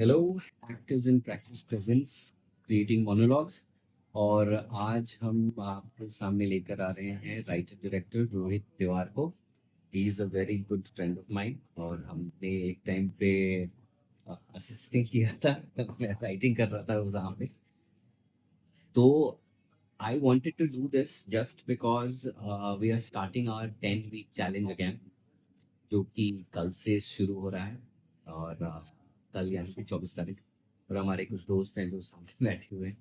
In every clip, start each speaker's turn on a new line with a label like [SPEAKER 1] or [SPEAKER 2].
[SPEAKER 1] Hello, actors in practice presence creating monologues. और आज हम आपके सामने लेकर आ रहे हैं राइटर डायरेक्टर रोहित तिवार को। He is a very good friend of mine और हमने एक टाइम पे असिस्टिंग किया था। मैं राइटिंग कर रहा था वहाँ पे। तो आई wanted to do this just because we are starting our 10-week challenge again, जो कि कल से शुरू हो रहा है। और कल यानी कि 24 तारीख। और हमारे कुछ दोस्त हैं जो सामने बैठे हुए हैं,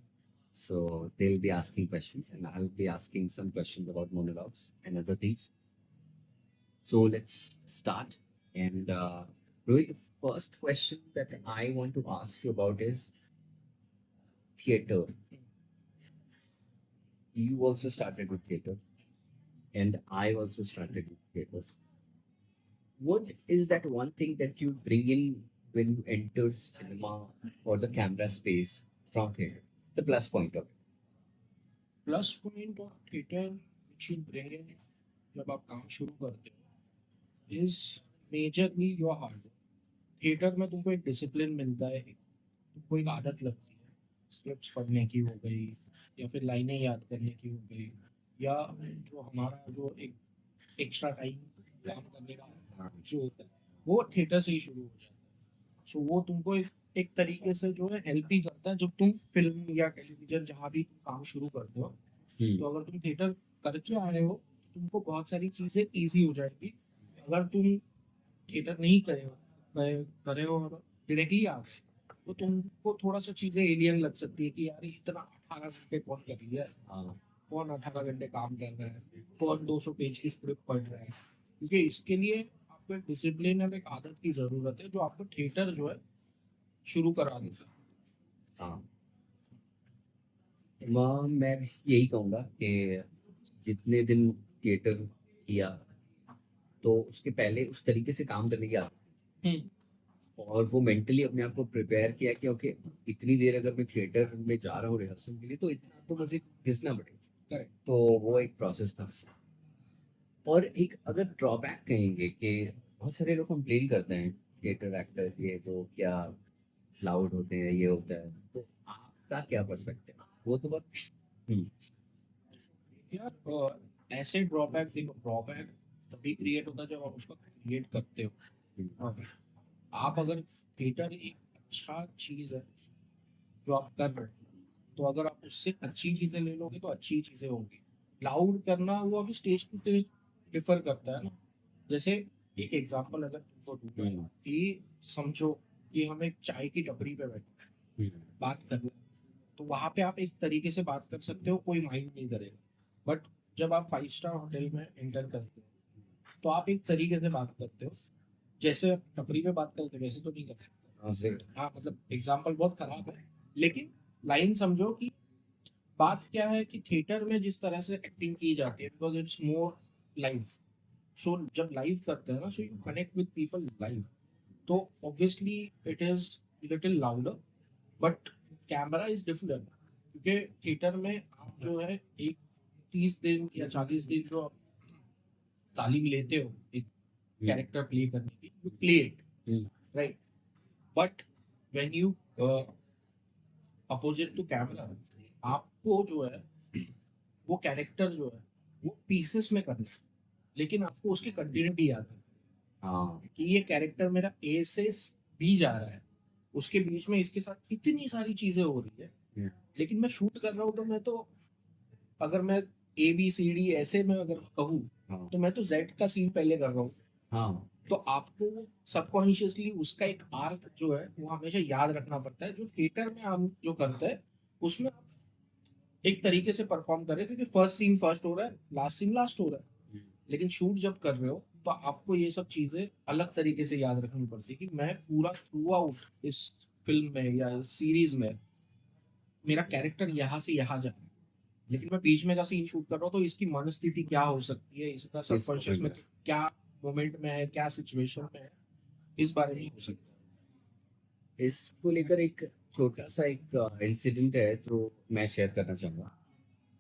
[SPEAKER 1] so they'll be asking questions and I'll be asking some questions about monologues and other things. So let's start. And Rohit, the first question that I want to ask you about is theater. You also started with theater and I also started with theater. What is that one thing that you bring in when you enter cinema or the camera space from theater? The plus point of it.
[SPEAKER 2] Plus point of theatre which you bring in जब आप काम शुरू करते हो is majorly your hard work. Theatre में तुमको एक discipline मिलता है, तुमको एक आदत लगती है स्क्रिप्ट्स पढ़ने की हो गई या फिर लाइनें याद करने की हो गई, या जो हमारा जो एक एक्स्ट्रा टाइम काम करने का जो होता है वो थिएटर से ही शुरू हो जाता है। सो वो तुमको एक तरीके से जो है हेल्प ही करता है जब तुम फिल्म या टेलीविजन जहाँ भी काम शुरू करते हो। तो अगर तुम थिएटर करके आए हो तो तुमको बहुत सारी चीज़ें ईज़ी हो जाएगी। अगर तुम थिएटर नहीं करे हो और डायरेक्टली आ गए तो तुमको थोड़ा सा चीज़ें एलियन लग सकती है कि यार ये इतना 18 घंटे कौन कर लिया है, कौन 18 घंटे काम कर रहा है, कौन 200 पेज की स्क्रिप्ट पढ़ रहा है। क्योंकि इसके लिए आपको एक डिसिप्लिन और एक आदत की ज़रूरत है जो आपको थिएटर जो है शुरू करा देता है।
[SPEAKER 1] हाँ, मैं भी यही कहूँगा कि जितने दिन थिएटर किया तो उसके पहले उस तरीके से काम करने की आदत, और वो मेंटली अपने आप को प्रिपेयर किया कि ओके, इतनी देर अगर मैं थिएटर में जा रहा हूँ रिहर्सल के लिए तो इतना तो मुझे घिसना पड़ेगा।
[SPEAKER 2] करेक्ट।
[SPEAKER 1] तो वो एक प्रोसेस था। और एक अगर ड्रॉबैक कहेंगे कि बहुत सारे लोग कंप्लेन करते हैं थिएटर एक्टर ये तो क्या लाउड होते हैं, ये होता है, तो आपका क्या पर्सपेक्टिव है? वो तो बहुत। हम्म।
[SPEAKER 2] यार ऐसे ड्रॉबैक देखो, ड्रॉबैक तभी क्रिएट होता है जब आप उसको क्रिएट करते हो। हाँ, आप अगर थिएटर एक अच्छा चीज़ है जो आप कर रहे हो, तो अगर आप उससे अच्छी चीज़ें ले लोगे तो अच्छी चीज़ें होंगी। लाउड करना वो अभी स्टेज टू स्टेज डिफर करता है ना। जैसे एक एग्जांपल अगर तुमको दूंगा
[SPEAKER 1] हम्म।
[SPEAKER 2] कि समझो कि हम एक चाय की टपरी पे बैठे हैं,
[SPEAKER 1] हम्म।
[SPEAKER 2] बात कर रहे हैं, तो वहाँ पे आप एक तरीके से बात कर सकते हो, कोई माइंड नहीं करेगा। बट जब आप 5 स्टार होटल में एंटर करते हो तो आप एक तरीके से बात करते हो, जैसे आप टपरी पे बात करते हो वैसे तो नहीं कर सकते।
[SPEAKER 1] हाँ सही।
[SPEAKER 2] हाँ, मतलब एग्जाम्पल बहुत खराब है, लेकिन लाइन समझो कि बात क्या है कि थिएटर में जिस तरह से एक्टिंग की जाती है because it's more live. So जब लाइव करते हैं ना, so you connect with people live, तो obviously it is little louder. But camera is different, क्योंकि थिएटर में आप जो है एक 30 दिन या 40 दिन जो आप तालीम लेते हो एक कैरेक्टर प्ले करने की, you play it right. But when you opposite to camera, आपको जो है वो कैरेक्टर जो है वो पीसेस में करना है, लेकिन आपको उसकी कंटिन्यूटी याद है
[SPEAKER 1] हाँ।
[SPEAKER 2] कि ये कैरेक्टर मेरा ए से बी जा रहा है, उसके बीच में इसके साथ इतनी सारी चीजें हो रही है। लेकिन मैं शूट कर रहा हूँ तो मैं तो, अगर मैं ए बी सी डी ऐसे में अगर कहूँ,
[SPEAKER 1] हाँ।
[SPEAKER 2] तो मैं तो जेड का सीन पहले कर रहा हूँ।
[SPEAKER 1] हाँ।
[SPEAKER 2] तो आपको सबकॉन्शियसली उसका एक आर्क जो है वो हमेशा याद रखना पड़ता है, जो थिएटर में हम जो करते हैं उसमें आप एक तरीके से परफॉर्म करें, क्योंकि फर्स्ट सीन फर्स्ट हो रहा है, लास्ट सीन लास्ट हो रहा है। लेकिन शूट जब कर रहे हो तो आपको ये सब चीजें अलग तरीके से याद रखनी पड़ती है कि मैं पूरा थ्रू आउट इस फिल्म में या सीरीज में मेरा कैरेक्टर यहाँ से यहाँ जा रहा है, लेकिन मैं बीच में का सीन शूट कर रहा हूँ तो इसकी मनस्थिति क्या हो सकती है, इसका सबकॉन्शियस में क्या मोमेंट में है, क्या सिचुएशन में है, इस बारे में हो सकता
[SPEAKER 1] इसको लेकर एक छोटा सा एक इंसिडेंट है जो मैं शेयर करना चाहूँगा।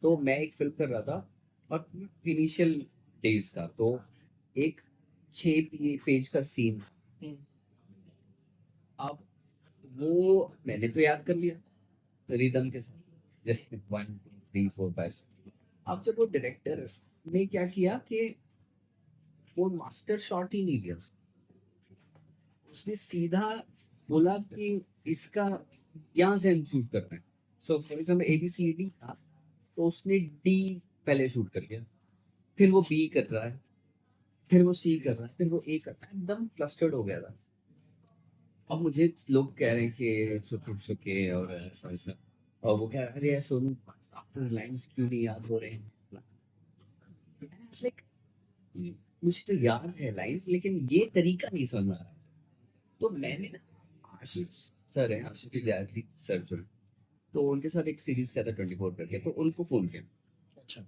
[SPEAKER 1] तो मैं एक फ़िल्म कर रहा था और इनिशियल डेज़ था, तो एक 6 पेज का सीन।
[SPEAKER 2] है।
[SPEAKER 1] अब वो मैंने तो याद कर लिया रिदम के साथ 1 2 3 4 5 अब जब वो डायरेक्टर ने क्या किया कि वो मास्टर शॉट ही नहीं लिया, उसने सीधा बोला कि इसका यहाँ से हम शूट कर रहे हैं। सो फॉर एग्जाम्पल ABCD था, तो उसने D पहले शूट कर लिया, फिर वो B कर रहा है, फिर वो C कर रहा है, फिर वो A कर रहा है, एकदम क्लस्टर्ड हो गया था। अब मुझे लोग कह रहे हैं कि इट्स ओके और ऐसा ऐसा, और वो कह रहा है अरे सोनू आपको लाइंस क्यों नहीं याद हो रहे हैं। It's like, मुझे तो याद है लाइंस, लेकिन ये तरीका नहीं समझ में आ रहा है। तो मैंने ना आशीष सर है, आशीष विद्यार्थी सर जो हैं, तो उनके साथ एक सीरीज किया था 24 करके, तो उनको फोन किया।
[SPEAKER 2] अच्छा।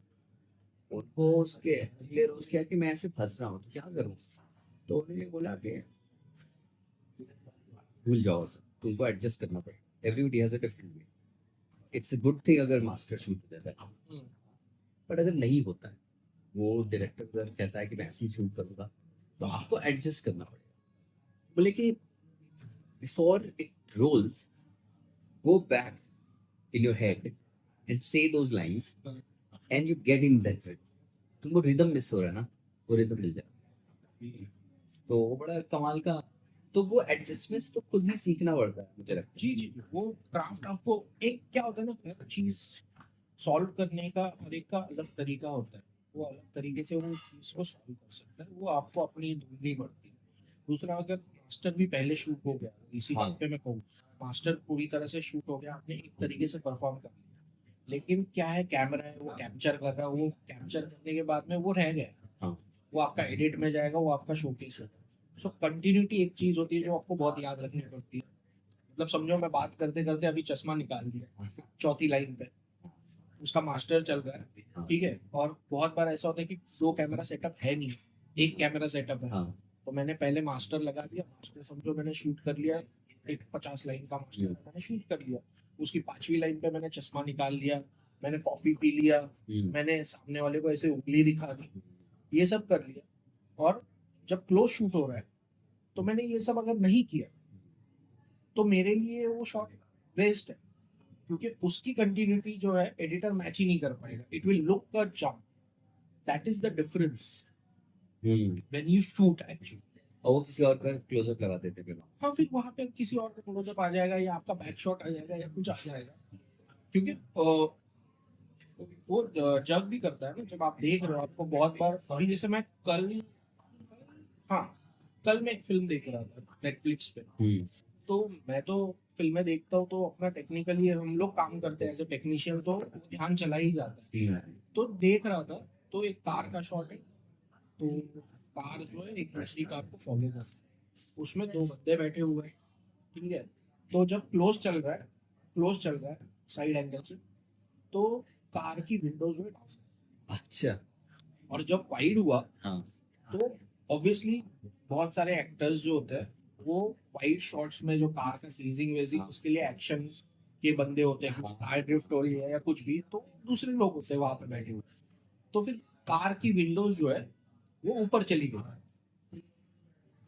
[SPEAKER 1] उनको उसके अगले रोज क्या कि मैं ऐसे फंस रहा हूँ तो क्या करूँ, तो उन्होंने बोला कि भूल जाओ सर, तुमको एडजस्ट करना पड़ेगा, everybody has a different way. It's a good thing अगर मास्टर शूट हो जाता है, बट अगर नहीं होता है, वो डायरेक्टर अगर कहता है कि मैं ऐसे ही शूट करूँगा, तो आपको एडजस्ट करना पड़ेगा। बोले कि before it rolls, go back in your head and say those lines and you get in that rhythm। तुमको रिदम मिस हो रहा है ना, वो रिदम मिल जाए, तो वो बड़ा कमाल का। तो वो एडजस्टमेंट्स तो खुद ही सीखना पड़ता है मुझे लगता
[SPEAKER 2] जी जी, वो क्राफ्ट आपको एक क्या होता है ना, हर चीज सॉल्व करने का हर एक का अलग तरीका होता है। वो अलग तरीके से वो चीज को सॉल्व कर सकता है, वो आपको अपनी ढूंढनी पड़ती है। दूसरा, अगर मास्टर भी पहले शूट हो गया, इसी
[SPEAKER 1] हाँ।
[SPEAKER 2] बात पे मैं कहूँ, मास्टर पूरी तरह से शूट हो गया, आपने एक तरीके से परफॉर्म कर लिया, लेकिन क्या है, कैमरा है वो कैप्चर कर रहा है, वो कैप्चर करने के बाद में वो रह गया,
[SPEAKER 1] हाँ।
[SPEAKER 2] वो आपका एडिट में जाएगा, वो आपका शोकेस होगा। सो कंटिन्यूटी एक चीज होती है जो आपको बहुत याद रखनी पड़ती है। मतलब समझो मैं बात करते करते अभी चश्मा निकाल दिया चौथी लाइन पे, उसका मास्टर चल रहा है, ठीक है, और बहुत बार ऐसा होता है कि दो कैमरा सेटअप है नहीं, एक कैमरा सेटअप है।
[SPEAKER 1] हाँ।
[SPEAKER 2] तो मैंने पहले मास्टर लगा दिया, मास्टर समझो मैंने शूट कर लिया, एक 50 लाइन का मास्टर मैंने शूट कर लिया। उसकी 5वीं लाइन पे मैंने चश्मा निकाल लिया, मैंने कॉफी पी लिया, मैंने सामने वाले को ऐसे उंगली दिखा दी, ये सब कर लिया। और जब क्लोज शूट हो रहा है, तो मैंने ये सब अगर नहीं किया, तो मेरे लिए वो शॉट वेस्ट है, क्योंकि उसकी कंटिन्यूटी जो है एडिटर मैच ही नहीं कर पाएगा, it will look a jump. That is the difference when you shoot actually.
[SPEAKER 1] और वो किसी और का क्लोजअप लगा देते फिर।
[SPEAKER 2] हाँ, फिर वहां पे किसी और का क्लोजअप आ जाएगा, या आपका बैक शॉट आ जाएगा, या कुछ आ जाएगा, क्योंकि वो जग भी करता है ना, जब आप देख रहे हो, आपको बहुत बार, अभी जैसे मैं कल, हाँ, कल मैं एक फिल्म देख रहा था नेटफ्लिक्स पे। तो मैं तो फिल्में देखता हूँ तो अपना टेक्निकली हम लोग काम करते हैं एज ए टेक्नीशियन, तो ध्यान चला ही जाता है। तो देख रहा था, तो एक कार का शॉट है, तो कार जो है एक दूसरी कार को फॉलो कर रही है, उसमें दो बंदे बैठे हुए हैं, ठीक है। तो जब क्लोज चल रहा है साइड एंगल से, तो कार की विंडो जो है down है।
[SPEAKER 1] अच्छा।
[SPEAKER 2] और जब वाइड हुआ,
[SPEAKER 1] हाँ।
[SPEAKER 2] तो ऑब्वियसली बहुत सारे एक्टर्स जो होते हैं, वो वाइड शॉट्स में जो कार का चेजिंग वेजिंग, उसके लिए एक्शन के बंदे होते हैं, कार ड्रिफ्ट हो रही है या कुछ भी, तो दूसरे लोग होते हैं वहां पे बैठे हुए। तो फिर कार की विंडोज जो है वो ऊपर चली गई,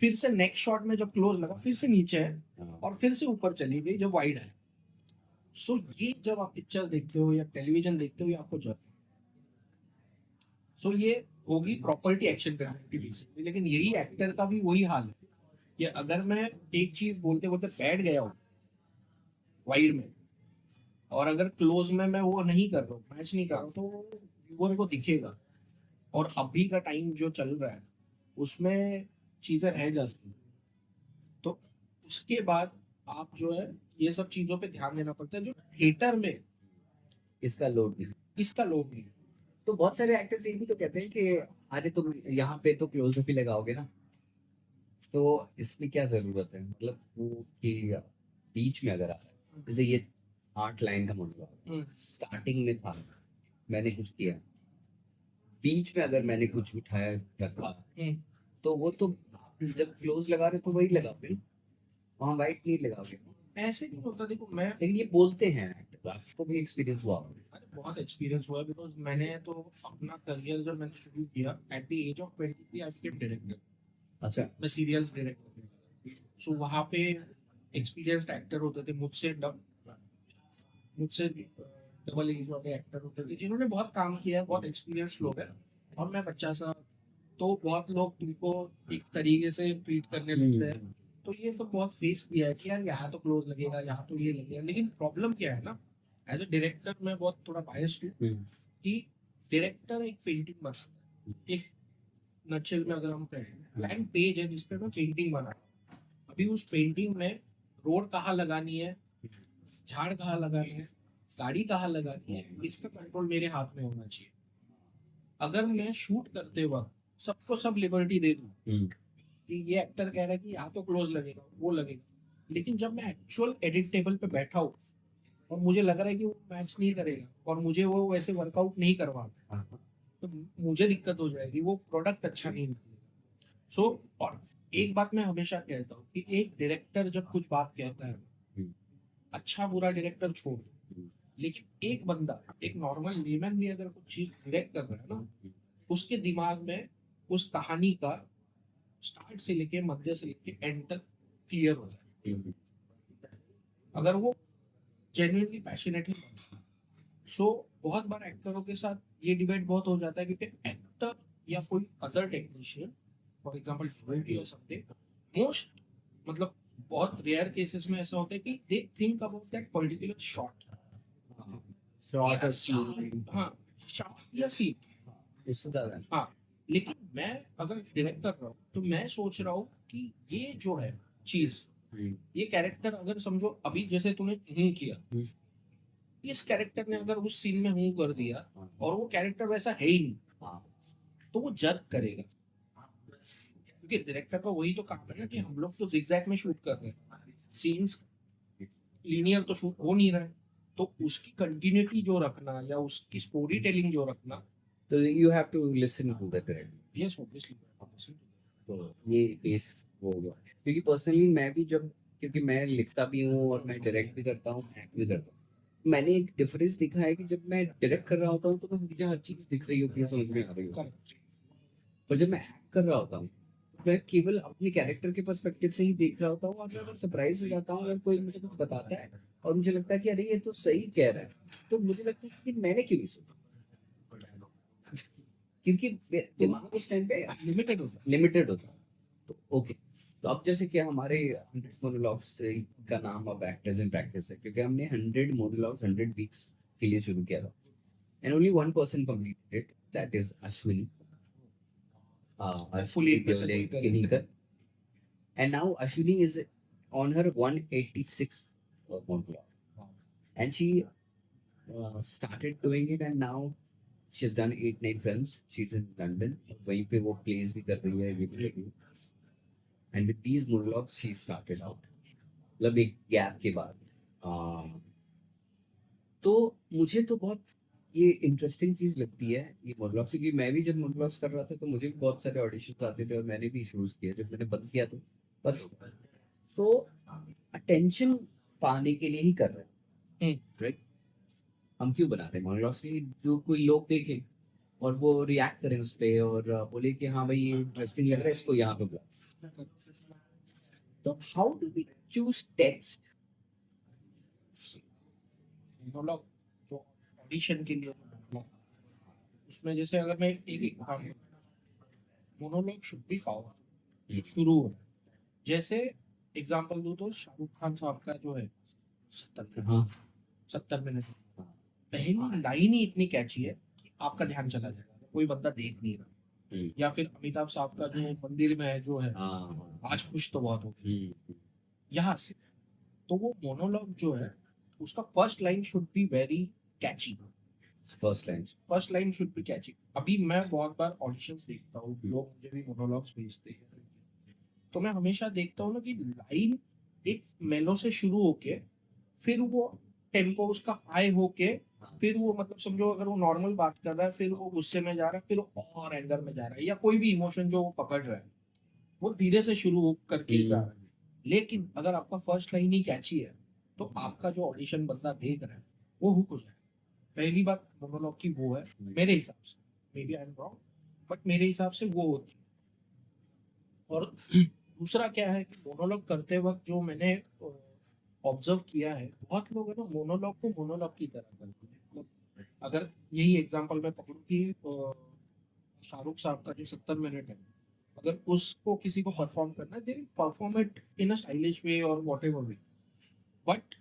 [SPEAKER 2] फिर से नेक्स्ट शॉट में जब क्लोज लगा फिर से नीचे है, और फिर से ऊपर चली गई जब वाइड है। सो ये जब आप पिक्चर देखते हो या टेलीविजन देखते हो, ये आपको जब, सो ये होगी प्रॉपर्टी एक्शन करने की बेसिकली। लेकिन यही एक्टर का भी वही हाल है कि अगर मैं एक चीज बोलते बोलते बैठ गया हूँ वाइड में, और अगर क्लोज में मैं वो नहीं कर रहा हूँ, मैच नहीं कर रहा हूँ, तो व्यूअर को दिखेगा। और अभी का टाइम जो चल रहा है, उसमें चीजें रह जाती हैं। तो उसके बाद आप जो है, ये सब चीजों पे ध्यान देना पड़ता है, जो थिएटर में
[SPEAKER 1] इसका लोड नहीं।
[SPEAKER 2] इसका लोग नहीं।
[SPEAKER 1] तो बहुत सारे एक्टर्स ये भी तो कहते हैं कि अरे तुम यहाँ पे तो क्लोजअप ही लगाओगे ना, तो इसमें क्या जरूरत है, मतलब वो कि बीच में अगर आ रहा है, जैसे ये 8 लाइन का मोनोलॉग स्टार्टिंग में था, मैंने कुछ किया, बीच में अगर मैंने कुछ उठाया रखा, तो वो तो जब क्लोज लगा रहे तो वही लगाओगे, वहाँ वाइट नहीं लगाओगे।
[SPEAKER 2] ऐसे नहीं होता, देखो मैं,
[SPEAKER 1] लेकिन ये बोलते हैं actor, आपको भी एक्सपीरियंस हुआ होगा।
[SPEAKER 2] अरे बहुत एक्सपीरियंस हुआ है, बिकॉज मैंने तो अपना करियर जब मैंने शुरू किया at the age of 23 I became director.
[SPEAKER 1] अच्छा।
[SPEAKER 2] मैं सीरियल्स डायरेक्ट करने लगा, सो वहाँ पे एक्सपीरियंस्ड एक्टर होते थे, मुझसे डबल एज वाले एक्टर होते थे जिन्होंने बहुत काम किया है, बहुत एक्सपीरियंस लोग हैं, और मैं बच्चा सा। तो बहुत लोग तुमको एक तरीके से ट्रीट करने लगते हैं। तो ये सब बहुत फेस किया है कि यार यहाँ तो क्लोज लगेगा, यहाँ तो ये लगेगा। लेकिन प्रॉब्लम क्या है ना, एज अ डायरेक्टर मैं बहुत थोड़ा बायस्ड हूँ कि डायरेक्टर एक पेंटिंग बनाता है। एक नटशेल में अगर हम कहें, ब्लैंक पेज है जिसपे मैं पेंटिंग बना रहा हूँ। अभी उस पेंटिंग में रोड कहाँ लगानी है, झाड़ कहाँ लगानी है, गाड़ी कहाँ लगानी है, इसका कंट्रोल मेरे हाथ में होना चाहिए। अगर मैं शूट करते वक्त सबको सब लिबर्टी दे दूं कि ये एक्टर कह रहा है कि यहाँ तो क्लोज लगेगा, वो लगेगा, लेकिन जब मैं एक्चुअल एडिट टेबल पे बैठा हूँ और मुझे लग रहा है कि वो मैच नहीं करेगा और मुझे वो वैसे वर्कआउट नहीं करवा, तो मुझे दिक्कत हो जाएगी, वो प्रोडक्ट अच्छा नहीं निकलेगा। सो और एक बात मैं हमेशा कहता हूँ कि एक डायरेक्टर जब कुछ बात कहता है, अच्छा बुरा डायरेक्टर छोड़ दो, लेकिन एक बंदा, एक नॉर्मल लेमैन भी अगर कुछ चीज डायरेक्ट कर रहा है ना, उसके दिमाग में उस कहानी का स्टार्ट से लेके मध्य से लेके एंड तक क्लियर हो जाए, अगर वो जेन्युइनली पैशनेटली। सो बहुत बार एक्टरों के साथ ये डिबेट बहुत हो जाता है क्योंकि एक्टर या कोई other technician, for example DOP और समथिंग, मोस्ट मतलब बहुत रेयर केसेस में ऐसा होता है कि they think about that particular shot,
[SPEAKER 1] short और सीन,
[SPEAKER 2] हाँ, शॉट या सीन,
[SPEAKER 1] उससे ज्यादा
[SPEAKER 2] हाँ। लेकिन मैं अगर डायरेक्ट कर रहा हूँ तो मैं सोच रहा हूँ कि ये जो है चीज, ये कैरेक्टर अगर समझो अभी जैसे तूने किया, इस कैरेक्टर ने अगर उस सीन में कर दिया और वो कैरेक्टर वैसा है ही नहीं, तो वो जज करेगा। क्योंकि डायरेक्टर का वही तो काम है ना कि हम लोग तो जिगजैग में शूट कर रहे हैं, सीन्स लीनियर तो शूट हो नहीं रहा है, तो उसकी कंटिन्यूटी जो रखना या उसकी स्टोरी टेलिंग जो रखना,
[SPEAKER 1] तो you have to listen to the director.
[SPEAKER 2] Yes obviously.
[SPEAKER 1] तो ये बेस वो होगा, क्योंकि पर्सनली मैं भी जब, क्योंकि मैं लिखता भी हूँ और मैं डायरेक्ट भी करता हूँ, एक्ट भी करता हूँ, मैंने एक डिफरेंस दिखा है कि जब मैं डायरेक्ट कर रहा होता हूँ तो मुझे हर चीज़ दिख रही होती है, समझ में आ रही होती है, और जब मैं एक्ट कर रहा होता हूँ मैं केवल अपने कैरेक्टर के पर्सपेक्टिव से ही देख रहा होता हूँ, और मैं बस सरप्राइज हो जाता हूँ अगर कोई मुझे कुछ बताता है और मुझे लगता है कि अरे ये तो सही कह रहा है, तो मुझे लगता है कि मैंने क्यों नहीं सोचा, क्योंकि दिमाग उस टाइम पे लिमिटेड होता है। तो ओके, तो अब जैसे कि हमारे 100 मोनोलॉग्स का नाम अब एक्टर्स इन प्रैक्टिस है, क्योंकि हमने 100 मोनोलॉग्स 100 वीक्स के लिए शुरू किया था, and only one person completed it, that is Ashwini,
[SPEAKER 2] fully
[SPEAKER 1] Kinikar. And now Ashwini is on her 186th monologue, and she started doing it, and now she's done 8-9 films. She's in London, वहीं पे वो plays भी कर रही है, ये भी कर रही है, and with these monologues she started out, मतलब एक गैप के बाद। तो मुझे तो बहुत ये इंटरेस्टिंग चीज़ लगती है ये मोनोलॉग्स, क्योंकि मैं भी जब मोनोलॉग्स कर रहा था तो मुझे भी बहुत सारे ऑडिशंस आते थे और मैंने भी शुरू किया, जब मैंने बंद किया तो बस, तो अटेंशन पाने के लिए ही कर रहे हैं, राइट? हम क्यों बना रहे हैं मोनोलॉग्स के, जो कोई लोग देखें और वो रिएक्ट करें उस पर और बोले कि हाँ भाई ये इंटरेस्टिंग लग रहा है, इसको यहाँ पे बुला। तो how do we choose text?
[SPEAKER 2] Monologue जो ऑडिशन के लिए monologue, उसमें जैसे अगर मैं एक काम, मोनोलॉग शुड बी पावरफुल शुरू हो। जैसे एग्जांपल दूं तो शाहरुख खान साहब का जो है 70 मिनट, पहली लाइन ही इतनी कैची है कि आपका ध्यान चला जाएगा, कोई बंदा देख नहीं रहा। या फिर अमिताभ साहब का जो मंदिर में है जो है, आज खुश तो बहुत हो गई, यहाँ से। तो वो मोनोलॉग जो है उसका first line should be very catchy, first line should be catchy. अभी मैं बहुत बार ऑडिशंस देखता हूँ, लोग मुझे भी मोनोलॉग्स भेजते हैं, तो मैं हमेशा देखता हूँ ना कि लाइन एक मेलो से शुरू होके फिर वो टेम्पो उसका हाई होके फिर वो मतलब समझो अगर वो नॉर्मल बात कर रहा है फिर वो गुस्से में जा रहा है, फिर वो और एंगर में जा रहा है, या कोई भी इमोशन जो वो पकड़ रहा है वो धीरे से शुरू करके जा रहा है। लेकिन अगर आपका फर्स्ट लाइन ही कैची है तो आपका जो ऑडिशन बंदा देख रहा है वो हुक हो जाए। पहली बात मोनोलॉग की वो है मेरे हिसाब से, maybe I am wrong, but मेरे हिसाब से वो होती है। और दूसरा क्या है कि मोनोलॉग करते वक्त जो मैंने ऑब्जर्व किया है, बहुत लोग है ना मोनोलॉग को मोनोलॉग की तरह करते हैं। मतलब अगर यही एग्जांपल मैं पकड़ूं कि शाहरुख साहब का जो 70 मिनट है, अगर उसको किसी को परफॉर्म करना है, they perform it in a stylish way और whatever way. But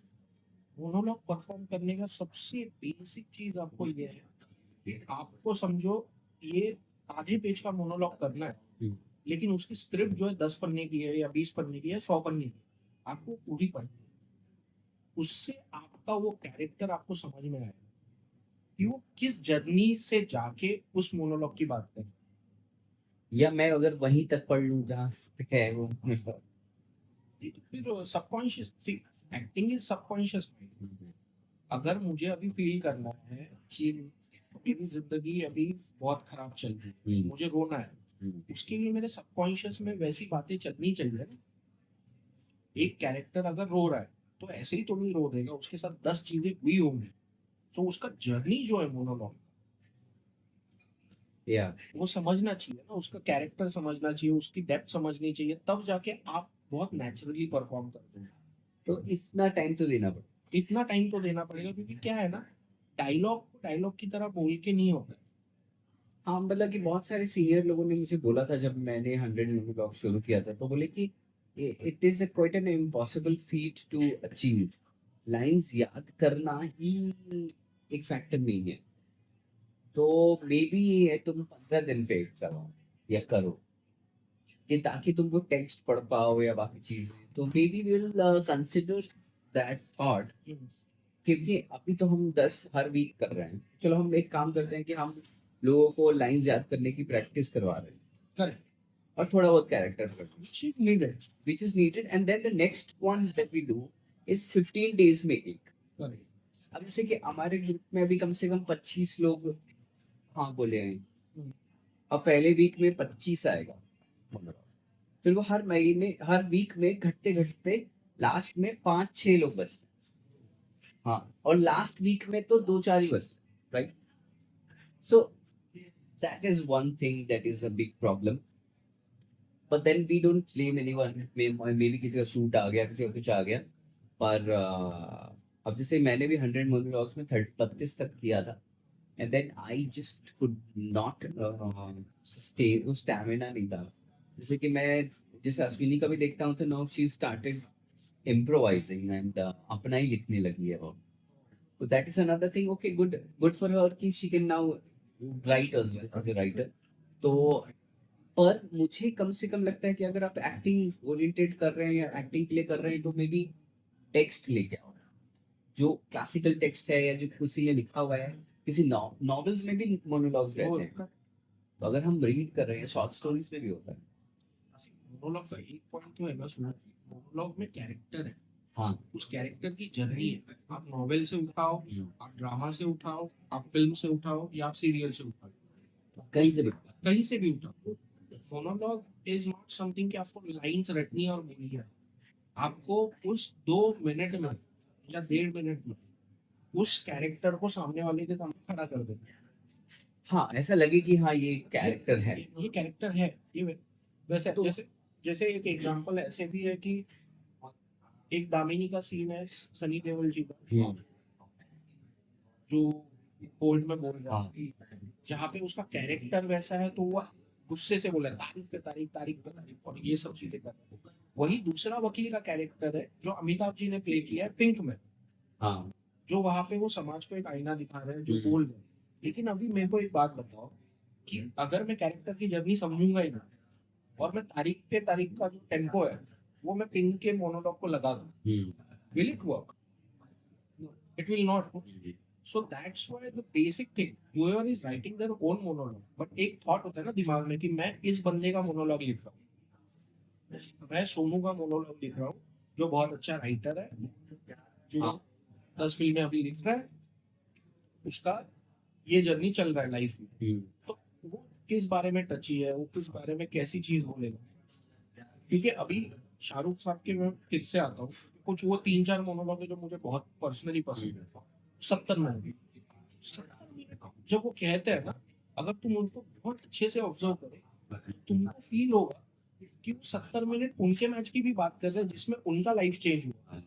[SPEAKER 2] monologue perform करने का सबसे बेसिक चीज आपको ये है कि आपको समझो ये आधे पेज का मोनोलॉग करना है,
[SPEAKER 1] हम्म,
[SPEAKER 2] लेकिन उसकी स्क्रिप्ट जो है 10 पन्ने की है या 20 पन्ने की है, 100 पन्ने की, आपको पूरी पढ़नी है। उससे आपका वो कैरेक्टर आपको समझ में आएगा कि वो किस जर्नी से जाके उस मोनोलॉग की बात करें।
[SPEAKER 1] या मैं अगर वहीं तक पढ़ लूँ जहाँ पे है वो।
[SPEAKER 2] फिर सबकॉन्शियस सी, एक्टिंग इज सबकॉन्शियस माइंड। अगर मुझे अभी फील करना है कि मेरी जिंदगी अभी बहुत खराब चल रही है,
[SPEAKER 1] हम्म,
[SPEAKER 2] मुझे रोना है, उसके लिए मेरे सबकॉन्शियस में वैसी बातें चलनी चाहिए ना। एक कैरेक्टर अगर रो रहा है तो ऐसे ही तो नहीं रो देगा, उसके साथ 10 चीजें हुई होंगी। सो उसका जर्नी जो है मोनोलॉग,
[SPEAKER 1] या
[SPEAKER 2] वो समझना चाहिए ना, उसका कैरेक्टर समझना चाहिए, उसकी डेप्थ समझनी चाहिए, तब जाके आप बहुत नेचुरली परफॉर्म करते हैं।
[SPEAKER 1] तो इतना टाइम तो देना पड़ता
[SPEAKER 2] इतना टाइम तो देना पड़ेगा, क्योंकि क्या है ना, डायलॉग डायलॉग की तरह बोल के नहीं होता है।
[SPEAKER 1] हाँ, मतलब कि बहुत सारे सीनियर लोगों ने मुझे बोला था जब मैंने 100 मोनोलॉग शुरू किया था, तो बोले कि it is quite an impossible feat to achieve. Lines याद करना ही एक फैक्टर नहीं है। तो मे बी तुम 15 दिन पे चलाओ या करो, कि ताकि तुम वो टेक्स्ट पढ़ पाओ या बाकी चीजें, तो maybe will consider that part.
[SPEAKER 2] Hmm,
[SPEAKER 1] क्योंकि अभी तो हम 10 हर वीक कर रहे हैं, चलो हम एक काम करते हैं कि हम लोगों को लाइंस याद करने की प्रैक्टिस करवा रहे हैं
[SPEAKER 2] करेक्ट,
[SPEAKER 1] और थोड़ा बहुत कैरेक्टर करते
[SPEAKER 2] which is needed।
[SPEAKER 1] हैं which is needed, and then the next one that we do is 15 days में एक।
[SPEAKER 2] करेक्ट।
[SPEAKER 1] अब जैसे कि हमारे ग्रुप में अभी कम से कम 25 लोग हाँ बोले हैं,
[SPEAKER 2] हम्म,
[SPEAKER 1] अब पहले वीक में 25 आएगा, फिर वो हर महीने हर वीक में घटते घटते लास्ट में 5-6 लोग बचते हैं। हाँ, और लास्ट वीक में तो 2-4 ही बचते, right? So that is one thing that is a big problem. But then we don't blame anyone. Maybe किसी का शूट आ गया, किसी का कुछ आ गया, पर अब जैसे मैंने भी 100 मोनोलॉग्स में 32 तक किया था, and then I just could not sustain, वो स्टैमिना नहीं था। जैसे कि मैं जैसे अश्विनी का भी देखता हूँ, तो now she started improvising and अपना ही लिखने लगी है वो। तो that is another thing, okay, good good for her कि she can now write as well as a writer. तो पर मुझे कम से कम लगता है कि अगर आप एक्टिंग ओरिएंटेड कर रहे हैं या एक्टिंग के लिए कर रहे हैं, तो मे बी टेक्स्ट लेके आओ, जो क्लासिकल टेक्स्ट है या जो किसी ने लिखा हुआ है। किसी नॉवेल्स में भी मोनोलॉग्स
[SPEAKER 2] वो
[SPEAKER 1] रहते हैं, तो अगर हम रीड कर रहे हैं, शॉर्ट स्टोरीज में भी होता है।
[SPEAKER 2] मोनोलॉग का एक पॉइंट तो है ना, सुनो, मोनोलॉग में कैरेक्टर है,
[SPEAKER 1] हाँ।
[SPEAKER 2] उस कैरेक्टर की जर्नी है। आप नॉवेल से उठाओ,
[SPEAKER 1] हम्म,
[SPEAKER 2] आप ड्रामा से उठाओ, आप फिल्म से उठाओ, या आप सीरियल से उठाओ,
[SPEAKER 1] कहीं से भी।
[SPEAKER 2] कहीं से भी उठाओ। मोनोलॉग इज नॉट समथिंग कि आपको लाइंस रटनी है और बोलनी है। आपको उस 2 मिनट में या 1.5 मिनट में उस कैरेक्टर को सामने वाले के सामने खड़ा कर देना है।
[SPEAKER 1] हाँ, ऐसा लगे कि हाँ ये कैरेक्टर है।
[SPEAKER 2] ये कैरेक्टर है, ये वैसे
[SPEAKER 1] तो
[SPEAKER 2] जैसे जैसे एक एग्जांपल ऐसे भी है कि एक दामिनी का सीन है सनी देओल जी का,
[SPEAKER 1] हम्म,
[SPEAKER 2] जो कोर्ट में बोल रहा
[SPEAKER 1] हाँ,
[SPEAKER 2] है, जहाँ पे उसका कैरेक्टर वैसा है, तो वो गुस्से से बोला तारीख पे तारीख, तारीख पे तारीख, और ये सब चीजें कर रहा है। वही दूसरा वकील का कैरेक्टर है जो अमिताभ जी ने प्ले किया है पिंक में,
[SPEAKER 1] हाँ,
[SPEAKER 2] जो वहां पे वो समाज को एक आईना दिखा रहे हैं, जो
[SPEAKER 1] हम्म,
[SPEAKER 2] बोल रहे हैं। लेकिन अभी मेरे को एक बात बताओ कि अगर मैं कैरेक्टर की जर्नी समझूंगा ही ना, और मैं तारीख पे तारीख का जो टेम्पो है वो मैं पिंक के मोनोलॉग को लगा दूं,
[SPEAKER 1] hmm,
[SPEAKER 2] will it work? It will not. So that's why the basic thing, whoever is writing their own monologue, but एक thought होता है ना दिमाग में कि मैं इस बंदे का मोनोलॉग लिख रहा हूँ, मैं सोनू का मोनोलॉग लिख रहा हूँ, जो बहुत अच्छा राइटर है, जो
[SPEAKER 1] हाँ,
[SPEAKER 2] 10 फिल्में अभी लिख रहा है, उसका ये जर्नी चल रहा है लाइफ में।
[SPEAKER 1] हम्म,
[SPEAKER 2] तो वो किस बारे में टची है, वो किस बारे में कैसी चीज बोलेगा। क्योंकि अभी शाहरुख साहब के मैं फिर से आता हूँ, कुछ वो 3-4 मोनोलॉग है जो मुझे बहुत पर्सनली पसंद है। 70 मिनट, 70 मिनट जब वो कहते हैं ना, अगर तुम उनको बहुत अच्छे से ऑब्जर्व करो, तुमको फील होगा कि वो 70 मिनट उनके मैच की भी बात कर रहे हैं जिसमें उनका लाइफ चेंज हुआ।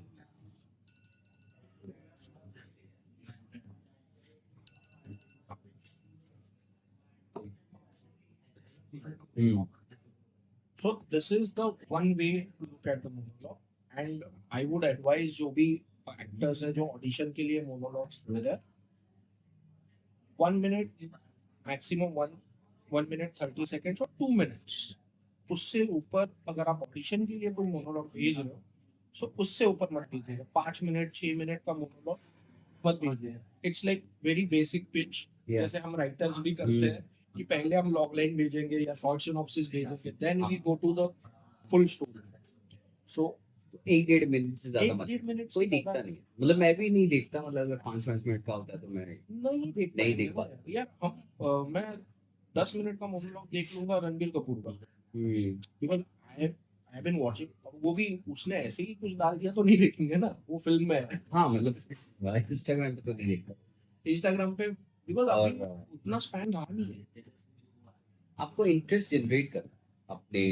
[SPEAKER 1] Hmm.
[SPEAKER 2] So this is the one way to look at the monologue, and I would advise जो भी actors हैं जो audition के लिए monologues दे रहे हैं, 1 minute maximum, 1 minute 30 seconds और 2 minutes, उससे ऊपर अगर आप ऑडिशन के लिए कोई मोनोलॉग भेज रहे हो, सो उससे ऊपर मत भेजिएगा। 5 मिनट 6 मिनट का मोनोलॉग मत भेजिए। It's like very basic pitch,
[SPEAKER 1] Yeah.
[SPEAKER 2] जैसे हम राइटर्स भी करते हैं कि पहले हम लॉग लाइन भेजेंगे या शॉर्ट सिनॉप्सिस भेजेंगे, then we go to the full story. So
[SPEAKER 1] 1-1.5 minute से ज्यादा
[SPEAKER 2] एक
[SPEAKER 1] मत।
[SPEAKER 2] डेढ़ मिनट
[SPEAKER 1] कोई
[SPEAKER 2] से
[SPEAKER 1] देखता
[SPEAKER 2] ज्यादा
[SPEAKER 1] नहीं है, मतलब मैं भी नहीं देखता, मतलब अगर 5-5 मिनट का होता है तो मैं
[SPEAKER 2] नहीं देख
[SPEAKER 1] नहीं
[SPEAKER 2] पाएंगे
[SPEAKER 1] देख
[SPEAKER 2] ना
[SPEAKER 1] पाता।
[SPEAKER 2] यार। हम मैं 10 मिनट का मोनोलॉग देख लूंगा रणबीर कपूर का, because I have been watching, वो भी उसने ऐसे ही कुछ डाल दिया तो नहीं देखेंगे ना, वो फिल्म में है।
[SPEAKER 1] हाँ मतलब इंस्टाग्राम पे तो नहीं देखता।
[SPEAKER 2] इंस्टाग्राम पे बिकॉज
[SPEAKER 1] और
[SPEAKER 2] अभी उतना स्पैन रहा नहीं है।
[SPEAKER 1] आपको इंटरेस्ट जनरेट करना अपने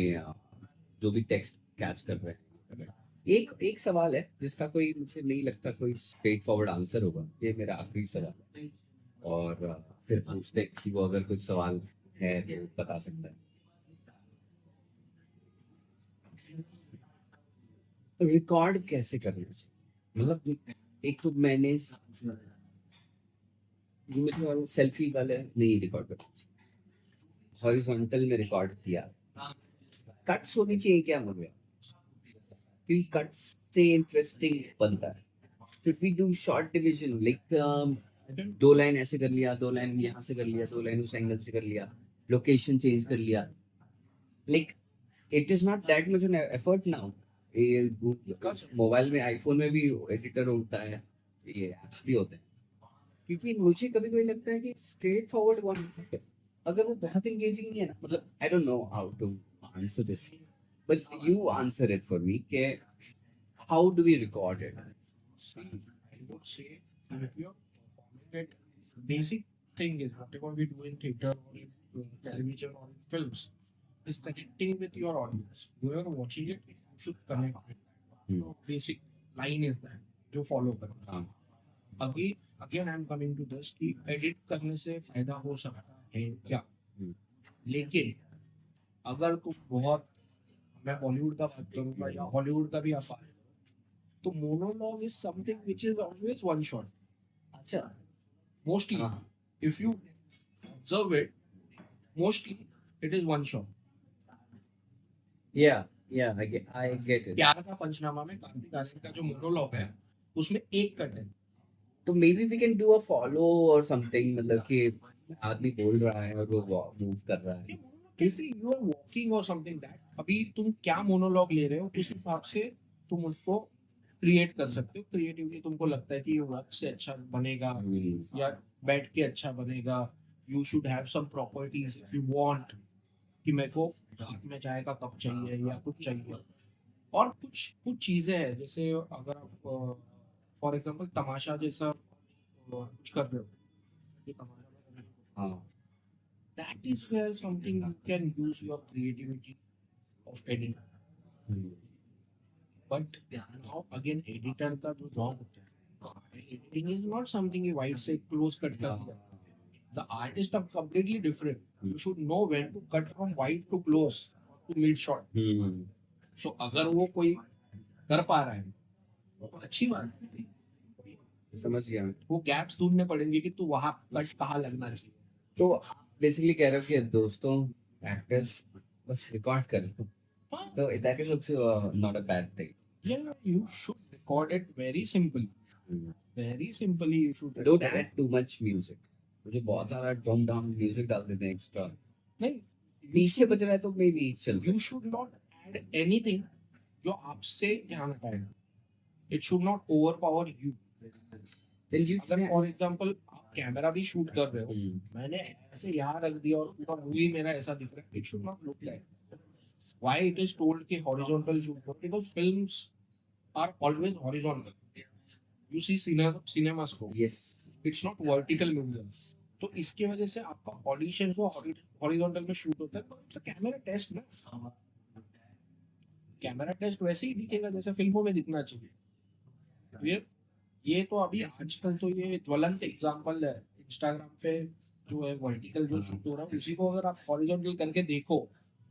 [SPEAKER 1] जो भी टेक्स्ट कैच कर रहे हैं। एक एक सवाल है जिसका कोई मुझे नहीं लगता कोई स्ट्रेट फॉरवर्ड आंसर होगा, ये मेरा आखिरी सवाल है, और फिर पूछते हैं किसी को अगर कुछ सवाल है तो बता सकता है। रिकॉर्ड कैसे करना चाहिए, मतलब एक तो मैंने सेल्फी वाले नहीं रिकॉर्ड करना चाहिए, हॉरिजॉन्टल में रिकॉर्ड किया, कट्स होनी चाहिए क्या मुझे, क्योंकि कट्स से इंटरेस्टिंग बनता है। If we do short division, like 2 line ऐसे कर लिया, 2 लाइन यहाँ से कर लिया, 2 लाइन उस एंगल से कर लिया, लोकेशन चेंज कर लिया, like it is not that much an effort now। ये मोबाइल में, आईफोन में भी एडिटर होता है, ये ऐप्स भी होते हैं। क्योंकि मुझे कभी कभी लगता है कि स्ट्रेट फॉरवर्ड वन अगर वो बहुत एंगेजिंग नहीं है ना, मतलब I don't know how to answer this, but you answer it for me के how do we record it.
[SPEAKER 2] See, I would say if you're performing it, basic thing is whatever we do in theater or in television or in films is connecting with your audience. Whoever watching it, you should connect with that. So basic line is that जो follow करो।
[SPEAKER 1] हाँ
[SPEAKER 2] अभी again I am coming to this कि edit करने से फायदा हो सकता है क्या, लेकिन अगर तुम बहुत, मैं बॉलीवुड का बात करूंगा या हॉलीवुड का भी अफार, तो monologue is something which is always one shot.
[SPEAKER 1] अच्छा
[SPEAKER 2] मोस्टली
[SPEAKER 1] हाँ
[SPEAKER 2] if you observe it, mostly it is one shot.
[SPEAKER 1] या आई गेट इट।
[SPEAKER 2] प्यार का पंचनामा में कार्तिक आर्यन का जो मोनोलॉग है उसमें एक कट है।
[SPEAKER 1] तो maybe we can do a follow और समथिंग, मतलब कि आदमी बोल रहा है और वो मूव कर रहा है।
[SPEAKER 2] कैसे यू आर वॉकिंग और समथिंग दैट, अभी तुम क्या मोनोलॉग ले रहे हो उस हिसाब से तुम उसको क्रिएट कर सकते हो। क्रिएटिवली तुमको लगता है कि ये वॉक से अच्छा बनेगा या बैठ के अच्छा बनेगा, you should have some properties if you want कि मेरे को रात में चाय का कप चाहिए या कुछ चाहिए। और कुछ कुछ चीजें हैं, जैसे अगर आप फॉर एग्जांपल तमाशा जैसा कुछ कर रहे हो, ये तमाशा में
[SPEAKER 1] हाँ
[SPEAKER 2] that is where something you can use your creativity of editing। But now again editor का जो जॉब होता है, editing is not something you white से close cut कर दिया। The artists are completely different. You should know when to cut from wide to close to mid shot. So अगर वो कोई कर पा रहा है तो अच्छी बात है।
[SPEAKER 1] समझ गया मैं।
[SPEAKER 2] वो गैप्स ढूंढने पड़ेंगे कि तू वहाँ कट कहाँ लगना चाहिए।
[SPEAKER 1] तो बेसिकली कह रहे हो कि दोस्तों एक्टर्स बस रिकॉर्ड करें, तो that is also not a bad thing.
[SPEAKER 2] Yeah, you should record it very simply. Very simply you should
[SPEAKER 1] don't
[SPEAKER 2] record
[SPEAKER 1] add too much music, मुझे बहुत सारा डम डम म्यूजिक डाल देते हैं एक्स्ट्रा,
[SPEAKER 2] नहीं,
[SPEAKER 1] पीछे बज रहा है तो मे बी चल
[SPEAKER 2] you should not add anything जो आपसे ध्यान हटाएगा। It should not overpower you.
[SPEAKER 1] Then you
[SPEAKER 2] अगर फॉर एग्जांपल आप कैमरा भी शूट कर रहे हो, मैंने ऐसे यहाँ रख दिया और पूरा मूवी मेरा ऐसा दिख रहा है, it should not look like। Why it is told कि horizontal shoot करो? Because films are always horizontal। You see cinemascope,
[SPEAKER 1] yes
[SPEAKER 2] it's not vertical movement। तो इसके वजह से आपका ऑडिशन जो हॉरिजॉन्टल में शूट होता है तो कैमरा टेस्ट ना, कैमरा टेस्ट वैसे ही दिखेगा जैसे फिल्मों में दिखना चाहिए। ये तो अभी आजकल तो ये ज्वलंत एग्जांपल है इंस्टाग्राम पे, जो है वर्टिकल जो
[SPEAKER 1] हाँ।
[SPEAKER 2] शूट हो रहा है उसी को अगर आप हॉरिजॉन्टल करके देखो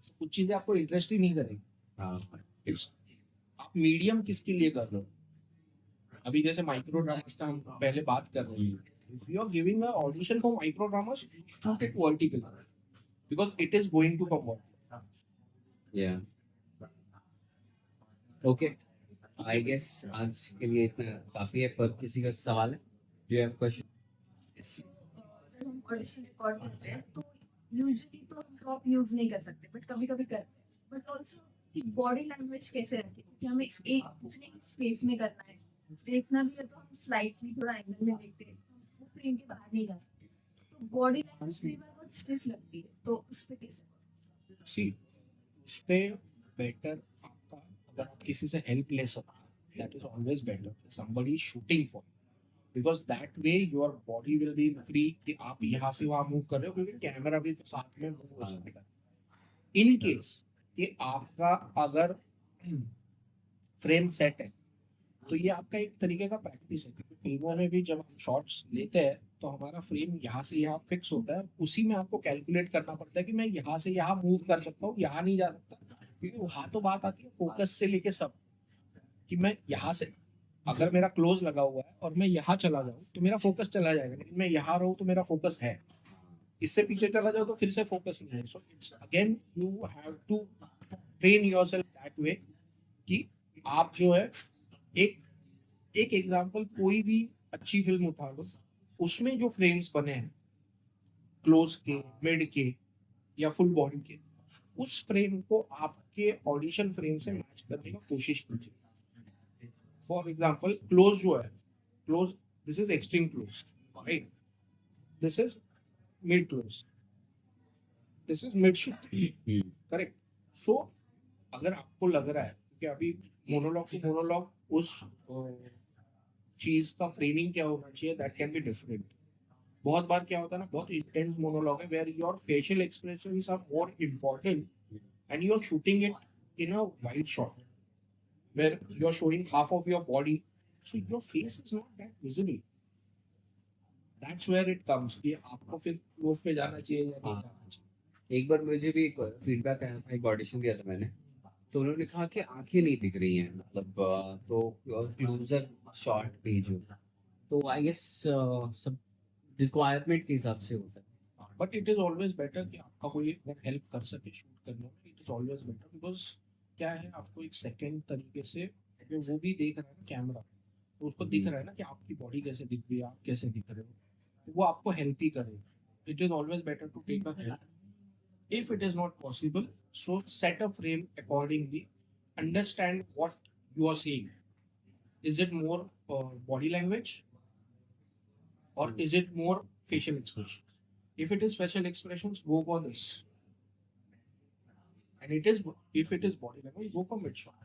[SPEAKER 2] तो कुछ चीजें आपको इंटरेस्ट ही नहीं करेगी।
[SPEAKER 1] हाँ
[SPEAKER 2] आप मीडियम किसके लिए कर रहे हो? अभी जैसे माइक्रो ड्रामास का हम पहले बात कर रहे थे, if you are giving a audition for micro dramas, shoot it vertical because it is going to come out.
[SPEAKER 1] या ओके, आई गेस आज के लिए इतना काफी है। पर किसी का सवाल है? Do you have question?
[SPEAKER 3] जब हम ऑडिशन रिकॉर्ड करते हैं तो यूजुअली तो हम टॉप यूज नहीं कर सकते बट कभी कभी करते हैं, बट ऑल्सो बॉडी लैंग्वेज कैसे रखें कि हमें एक उतने स्पेस में करना है, देखना भी है तो हम स्लाइटली थोड़ा एंगल में देखते हैं, वो फ्रेम के बाहर नहीं जा सकते, तो बॉडी लैंग्वेज कई बार बहुत स्टिफ लगती है, तो उस पे कैसे?
[SPEAKER 2] See, उसपे बेटर आपका अगर आप किसी से हेल्प ले सकते हैं, that is always better. Somebody is shooting for you. Because that way your body will be free कि आप यहाँ से वहाँ मूव कर रहे हो क्योंकि कैमरा भी तो साथ में मूव हो सकता है। इन केस कि आपका अगर फ्रेम सेट है तो ये आपका एक तरीके का प्रैक्टिस है, क्योंकि फिल्मों में भी जब हम शॉट्स लेते हैं तो हमारा फ्रेम यहाँ से यहाँ फिक्स होता है, उसी में आपको कैलकुलेट करना पड़ता है कि मैं यहाँ से यहाँ मूव कर सकता हूँ, यहाँ नहीं जा सकता, क्योंकि वहाँ तो बात आती है फोकस से लेके सब, कि मैं यहाँ से अगर मेरा क्लोज लगा हुआ है और मैं यहाँ चला जाऊँ तो मेरा फोकस चला जाएगा, लेकिन मैं यहाँ रहूँ तो मेरा फोकस है, इससे पीछे चला जाओ तो फिर से फोकस नहीं है। So it's again you have to train yourself that way कि आप जो है एक एक एग्जांपल कोई भी अच्छी फिल्म उठा लो, उसमें जो फ्रेम्स बने हैं क्लोज के, मिड के या फुल बॉडी के, उस फ्रेम को आपके ऑडिशन फ्रेम से मैच करने की कोशिश कीजिए। फॉर एग्जांपल क्लोज जो है, close this is extreme close, right, this is mid close, this is mid shoot, correct. So अगर आपको लग रहा है कि अभी मोनोलॉग टू मोनोलॉग उस चीज का फ्रेमिंग क्या होना चाहिए, दैट कैन बी डिफरेंट। बहुत बार क्या होता है ना, बहुत इंटेंस मोनोलॉग है where your facial expressions are more important and you are shooting it in a wide shot where you're showing half of your body, so your face is not that visible. That's where it comes कि आपको फिर close पे जाना चाहिए या नहीं जाना चाहिए।
[SPEAKER 1] एक बार मुझे भी एक फीडबैक आया था, एक ऑडिशन दिया था मैंने, तो उन्होंने कहा कि आंखें नहीं दिख रही हैं, मतलब तो क्लोजर शॉट भेजो, तो आई गेस सब रिक्वायरमेंट के हिसाब से होता है।
[SPEAKER 2] But it is always better कि आपका कोई हेल्प कर सके शूट करने में, it is always better because क्या है, आपको एक सेकंड तरीके से जो वो भी देख रहा है ना कैमरा, तो उसको दिख रहा है ना कि आपकी बॉडी कैसे दिख रही है, आप कैसे दिख रहे हो, तो वो आपको हेल्प ही करेगा। It is always better to take a help if it is not possible, so set a frame accordingly, understand what you are saying, is it more body language or is it more facial expression? If it is facial expressions, go for this, and it is if it is body language, go for mid shot,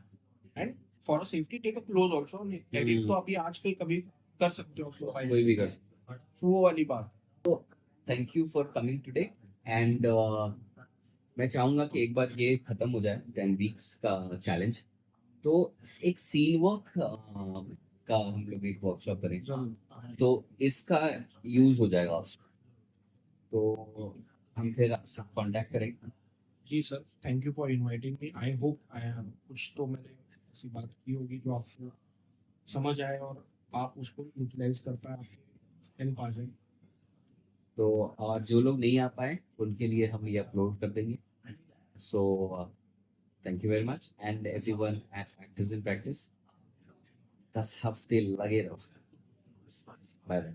[SPEAKER 2] and for a safety take a close also। edit तो अभी आजकल कभी कर सकते हो,
[SPEAKER 1] कोई भी कर सकता है।
[SPEAKER 2] तो वो वाली बात।
[SPEAKER 1] Thank you for coming today and मैं चाहूँगा कि एक बार ये खत्म हो जाए 10 वीक्स का चैलेंज, तो एक सीन वर्क का हम लोग एक वर्कशॉप करें, तो इसका यूज हो जाएगा उसको, तो हम फिर आपसे कांटेक्ट करेंगे।
[SPEAKER 2] जी sir, thank you for inviting me. I hope कुछ तो मैंने ऐसी बात की होगी जो आपको समझ आए और आप उसको यूटिलाइज कर पाए, आपके हेल्प आ जाए।
[SPEAKER 1] तो और जो लोग नहीं आ पाए उनके लिए हम ये अपलोड कर देंगे। So thank you very much and everyone at actors in practice 10 हफ्ते लगे रहो। Bye bye.